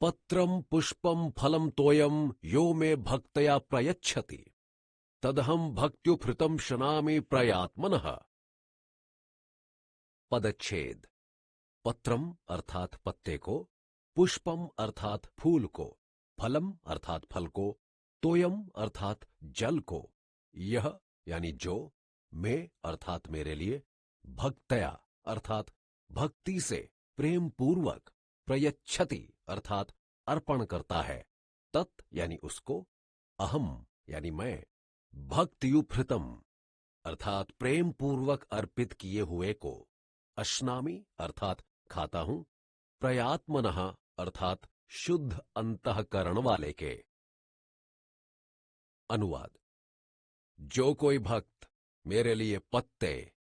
पत्रम पुष्पम फलम तोयम यो मे भक्तया प्रयच्छति तदहम भक्त्युपहृतम शनामि प्रयात्मनः। पदच्छेद। पत्रम अर्थात पत्ते को, पुष्पम अर्थात फूल को, फलम अर्थात फल को, तोयम अर्थात जल को, यह यानी जो, में अर्थात मेरे लिए, भक्तया अर्थात भक्ति से, प्रेम पूर्वक, प्रयच्छति अर्थात अर्पण करता है, तत् यानी उसको, अहम यानी मैं, भक्त्युपहृतम अर्थात प्रेम पूर्वक अर्पित किए हुए को, अश्नामि अर्थात खाता हूं, प्रयात्मनः अर्थात शुद्ध अंतःकरण वाले के। अनुवाद। जो कोई भक्त मेरे लिए पत्ते,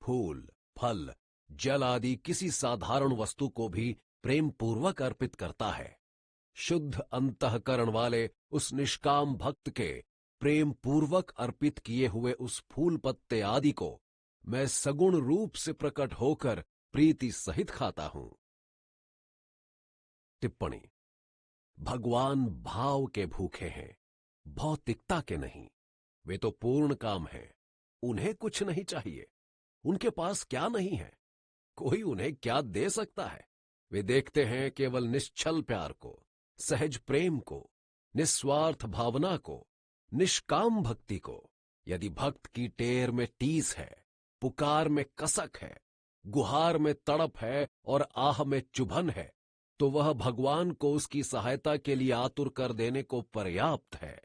फूल, फल, जल आदि किसी साधारण वस्तु को भी प्रेम पूर्वक अर्पित करता है, शुद्ध अंतःकरण वाले उस निष्काम भक्त के प्रेम पूर्वक अर्पित किए हुए उस फूल पत्ते आदि को मैं सगुण रूप से प्रकट होकर प्रीति सहित खाता हूं। टिप्पणी। भगवान भाव के भूखे हैं, भौतिकता के नहीं। वे तो पूर्ण काम हैं, उन्हें कुछ नहीं चाहिए। उनके पास क्या नहीं है, कोई उन्हें क्या दे सकता है। वे देखते हैं केवल निश्चल प्यार को, सहज प्रेम को, निस्वार्थ भावना को, निष्काम भक्ति को। यदि भक्त की टेर में टीस है, पुकार में कसक है, गुहार में तड़प है और आह में चुभन है, तो वह भगवान को उसकी सहायता के लिए आतुर कर देने को पर्याप्त है।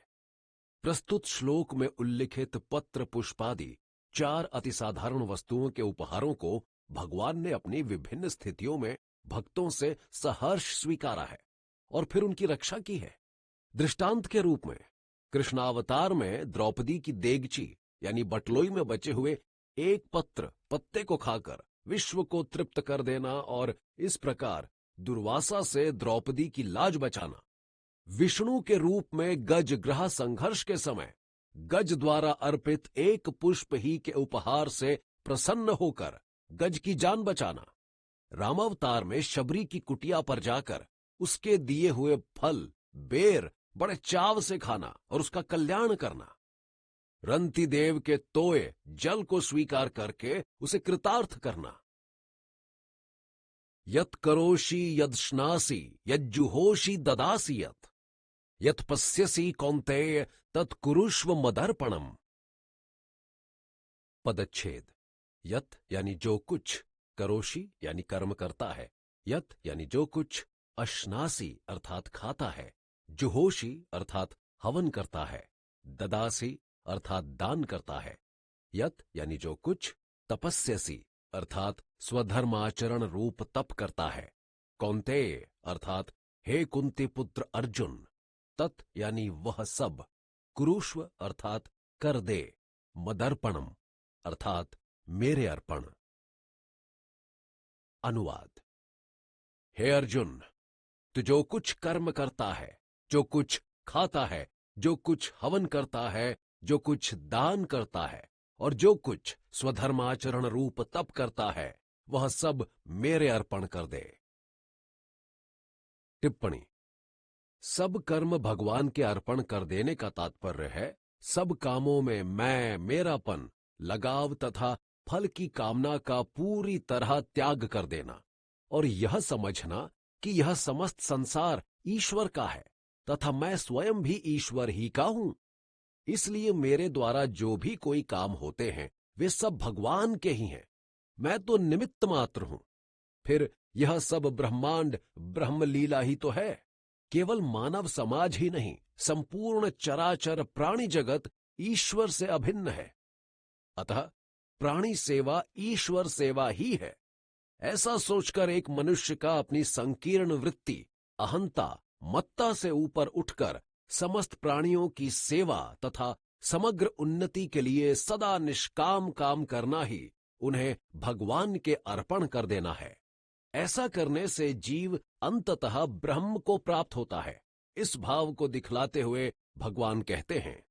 प्रस्तुत श्लोक में उल्लिखित पत्र पुष्पादि 4 अतिसाधारण वस्तुओं के उपहारों को भगवान ने अपनी विभिन्न स्थितियों में भक्तों से सहर्ष स्वीकारा है और फिर उनकी रक्षा की है। दृष्टांत के रूप में कृष्णावतार में द्रौपदी की देगची यानी बटलोई में बचे हुए एक पत्ते को खाकर विश्व को तृप्त कर देना और इस प्रकार दुर्वासा से द्रौपदी की लाज बचाना। विष्णु के रूप में गज ग्रह संघर्ष के समय गज द्वारा अर्पित एक पुष्प ही के उपहार से प्रसन्न होकर गज की जान बचाना। रामावतार में शबरी की कुटिया पर जाकर उसके दिए हुए फल, बेर बड़े चाव से खाना और उसका कल्याण करना। रंती देव के तोए जल को स्वीकार करके उसे कृतार्थ करना। यत् करोषि यद्श्नासि यज्जुहोषि ददासि यत् पश्यसि कौन्तेय तत्कुरुष्व मदर्पणम्। पदच्छेद। यत् यानी जो कुछ, करोषि यानी कर्म करता है, यत् यानी जो कुछ, अश्नासि अर्थात खाता है, जुहोषि अर्थात हवन करता है, ददासि अर्थात दान करता है, यत् यानी जो कुछ, तपस्यसि अर्थात स्वधर्माचरण रूप तप करता है, कौन्तेय अर्थात हे कुंती पुत्र अर्जुन, तत् यानी वह सब, कुरुष्व अर्थात कर दे, मदर्पणम अर्थात मेरे अर्पण। अनुवाद। हे अर्जुन, तू जो कुछ कर्म करता है, जो कुछ खाता है, जो कुछ हवन करता है, जो कुछ दान करता है और जो कुछ स्वधर्माचरण रूप तप करता है, वह सब मेरे अर्पण कर दे। टिप्पणी। सब कर्म भगवान के अर्पण कर देने का तात्पर्य है सब कामों में मैं, मेरापन, लगाव तथा फल की कामना का पूरी तरह त्याग कर देना और यह समझना कि यह समस्त संसार ईश्वर का है तथा मैं स्वयं भी ईश्वर ही का हूं। इसलिए मेरे द्वारा जो भी कोई काम होते हैं वे सब भगवान के ही हैं, मैं तो निमित्त मात्र हूं। फिर यह सब ब्रह्मांड ब्रह्मलीला ही तो है। केवल मानव समाज ही नहीं, संपूर्ण चराचर प्राणी जगत ईश्वर से अभिन्न है। अतः प्राणी सेवा ईश्वर सेवा ही है। ऐसा सोचकर एक मनुष्य का अपनी संकीर्ण वृत्ति, अहंता, मत्ता से ऊपर उठकर समस्त प्राणियों की सेवा तथा समग्र उन्नति के लिए सदा निष्काम काम करना ही उन्हें भगवान के अर्पण कर देना है। ऐसा करने से जीव अंततः ब्रह्म को प्राप्त होता है। इस भाव को दिखलाते हुए भगवान कहते हैं,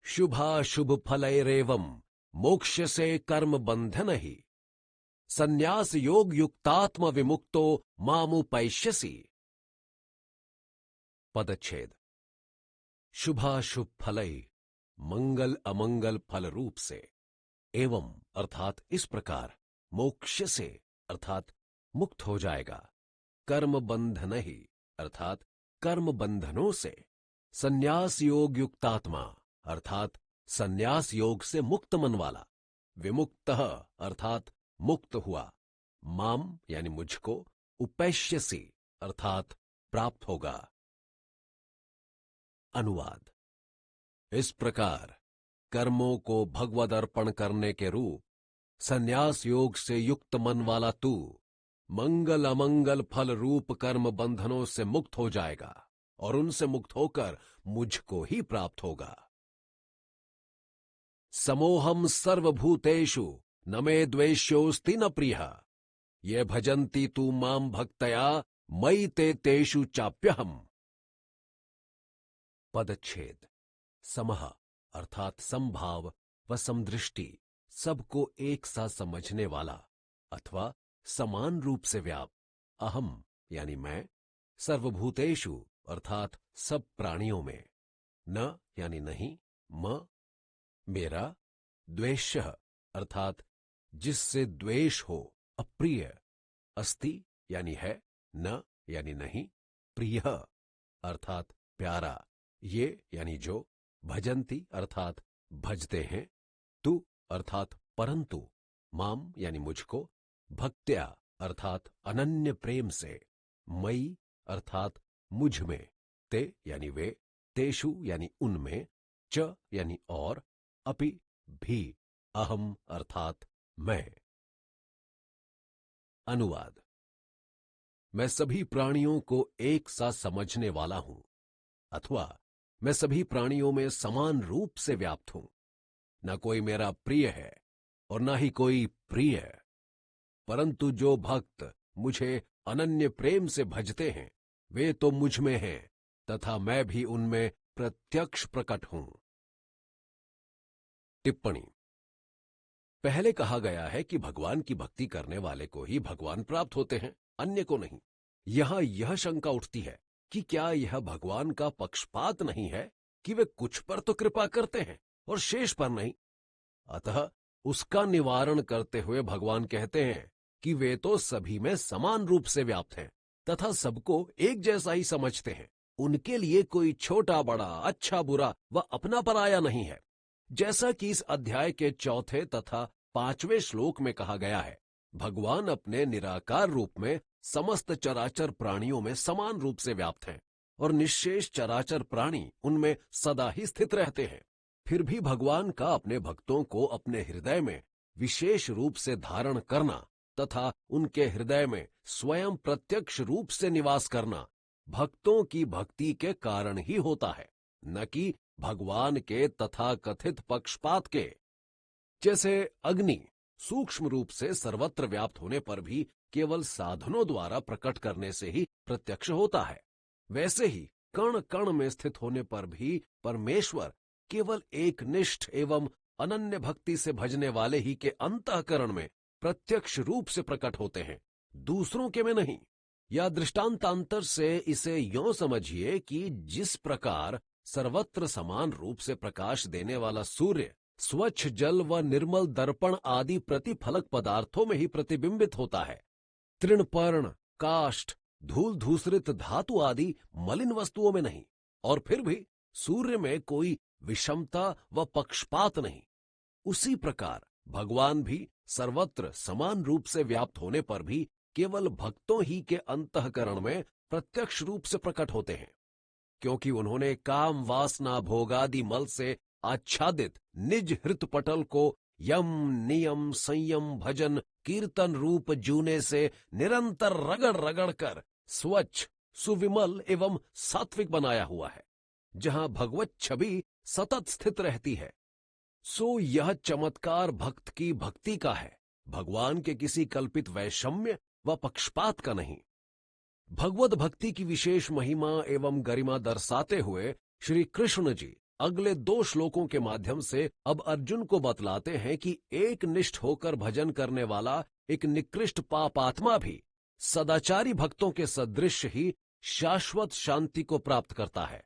शुभाशुभ फलैरेवं मोक्ष्यसे कर्म बंधन ही, संन्यास योग युक्तात्म विमुक्तो मामुपैष्यसि। पदच्छेद। शुभाशुभ फलै मंगल अमंगल फल रूप से एवं अर्थात इस प्रकार मोक्ष से अर्थात मुक्त हो जाएगा। कर्म बंधन ही अर्थात कर्म बंधनों से, संन्यास योग युक्तात्मा अर्थात संन्यास योग से मुक्त मन वाला, विमुक्तः अर्थात मुक्त हुआ, माम यानी मुझको, उपैष्यसि अर्थात प्राप्त होगा। अनुवाद। इस प्रकार कर्मों को भगवद अर्पण करने के रूप संन्यास योग से युक्त मन वाला तू मंगल अमंगल फल रूप कर्म बंधनों से मुक्त हो जाएगा और उनसे मुक्त होकर मुझको ही प्राप्त होगा। समोहम सर्वभूतेषु न मे द्वेष्योस्ति न प्रियः ये भजन्ति तू माम भक्तया मयि ते तेषु चाप्यहम्। पदच्छेद। समः अर्थात समभाव व समदृष्टि, सबको एक सा समझने वाला अथवा समान रूप से व्याप्त, अहम यानी मैं, सर्वभूतेषु अर्थात सब प्राणियों में, न यानी नहीं, म मेरा, द्वेष्यः अर्थात जिससे द्वेष हो, अप्रिय, अस्ति यानी है, न यानी नहीं, प्रियः अर्थात प्यारा, ये यानी जो, भजन्ति अर्थात भजते हैं, तु अर्थात परंतु, माम यानी मुझको, भक्त्या अर्थात अनन्य प्रेम से, मयि अर्थात मुझ में, ते यानी वे, तेषु यानी उनमें, च यानी और, अपि भी, अहम अर्थात मैं। अनुवाद। मैं सभी प्राणियों को एक सा समझने वाला हूं अथवा मैं सभी प्राणियों में समान रूप से व्याप्त हूं। न कोई मेरा प्रिय है और न ही कोई प्रिय है, परंतु जो भक्त मुझे अनन्य प्रेम से भजते हैं वे तो मुझ में हैं तथा मैं भी उनमें प्रत्यक्ष प्रकट हूं। टिप्पणी। पहले कहा गया है कि भगवान की भक्ति करने वाले को ही भगवान प्राप्त होते हैं, अन्य को नहीं। यहां यह शंका उठती है कि क्या यह भगवान का पक्षपात नहीं है कि वे कुछ पर तो कृपा करते हैं और शेष पर नहीं। अतः उसका निवारण करते हुए भगवान कहते हैं कि वे तो सभी में समान रूप से व्याप्त हैं तथा सबको एक जैसा ही समझते हैं। उनके लिए कोई छोटा बड़ा, अच्छा बुरा व अपना पराया नहीं है। जैसा कि इस अध्याय के 4 तथा 5वें श्लोक में कहा गया है, भगवान अपने निराकार रूप में समस्त चराचर प्राणियों में समान रूप से व्याप्त हैं और निश्शेष चराचर प्राणी उनमें सदा ही स्थित रहते हैं। फिर भी भगवान का अपने भक्तों को अपने हृदय में विशेष रूप से धारण करना तथा उनके हृदय में स्वयं प्रत्यक्ष रूप से निवास करना भक्तों की भक्ति के कारण ही होता है, न कि भगवान के तथाकथित पक्षपात के। जैसे अग्नि सूक्ष्म रूप से सर्वत्र व्याप्त होने पर भी केवल साधनों द्वारा प्रकट करने से ही प्रत्यक्ष होता है, वैसे ही कण कण में स्थित होने पर भी परमेश्वर केवल एक निष्ठ एवं अनन्य भक्ति से भजने वाले ही के अंतःकरण में प्रत्यक्ष रूप से प्रकट होते हैं, दूसरों के में नहीं। या दृष्टांतांतर से इसे यों समझिए कि जिस प्रकार सर्वत्र समान रूप से प्रकाश देने वाला सूर्य स्वच्छ जल व निर्मल दर्पण आदि प्रतिफलक पदार्थों में ही प्रतिबिंबित होता है, तृणपर्ण, काष्ठ, धूल धूसरित धातु आदि मलिन वस्तुओं में नहीं, और फिर भी सूर्य में कोई विषमता व पक्षपात नहीं, उसी प्रकार भगवान भी सर्वत्र समान रूप से व्याप्त होने पर भी केवल भक्तों ही के अंतःकरण में प्रत्यक्ष रूप से प्रकट होते हैं, क्योंकि उन्होंने काम वासना भोगादि मल से आच्छादित निज हृतपटल को यम नियम संयम भजन कीर्तन रूप जूने से निरंतर रगड़ रगड़ कर स्वच्छ सुविमल एवं सात्विक बनाया हुआ है, जहां भगवत छवि सतत स्थित रहती है। सो यह चमत्कार भक्त की भक्ति का है, भगवान के किसी कल्पित वैषम्य व पक्षपात का नहीं। भगवत भक्ति की विशेष महिमा एवं गरिमा दर्शाते हुए श्री कृष्ण जी अगले 2 श्लोकों के माध्यम से अब अर्जुन को बतलाते हैं कि एक निष्ठ होकर भजन करने वाला एक निकृष्ट पापात्मा भी सदाचारी भक्तों के सदृश ही शाश्वत शांति को प्राप्त करता है।